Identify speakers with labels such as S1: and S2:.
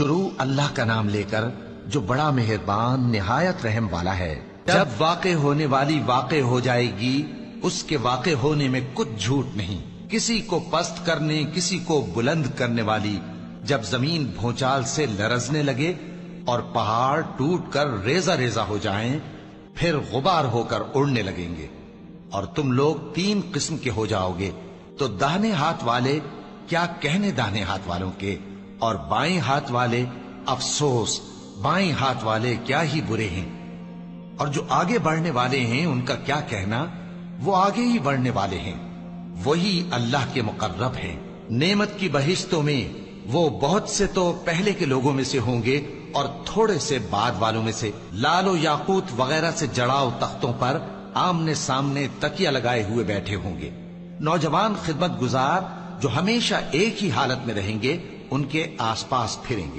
S1: شروع اللہ کا نام لے کر جو بڑا مہربان نہایت رحم والا ہے۔ جب واقع ہونے والی واقع ہو جائے گی، اس کے واقع ہونے میں کچھ جھوٹ نہیں۔ کسی کو پست کرنے کسی کو بلند کرنے والی جب زمین بھونچال سے لرزنے لگے اور پہاڑ ٹوٹ کر ریزہ ریزہ ہو جائیں، پھر غبار ہو کر اڑنے لگیں گے، اور تم لوگ 3 قسم کے ہو جاؤ گے، تو داہنے ہاتھ والے کیا کہنے داہنے ہاتھ والوں کے، اور بائیں ہاتھ والے افسوس بائیں ہاتھ والے کیا ہی برے ہیں، اور جو آگے بڑھنے والے ہیں ان کا کیا کہنا، وہ آگے ہی بڑھنے والے ہیں، وہی اللہ کے مقرب ہیں۔ نعمت کی بہشتوں میں وہ بہت سے تو پہلے کے لوگوں میں سے ہوں گے اور تھوڑے سے بعد والوں میں سے، لال و یاقوت وغیرہ سے جڑاؤ تختوں پر آمنے سامنے تکیہ لگائے ہوئے بیٹھے ہوں گے۔ نوجوان خدمت گزار جو ہمیشہ ایک ہی حالت میں رہیں گے ان کے آس پاس پھریں گے۔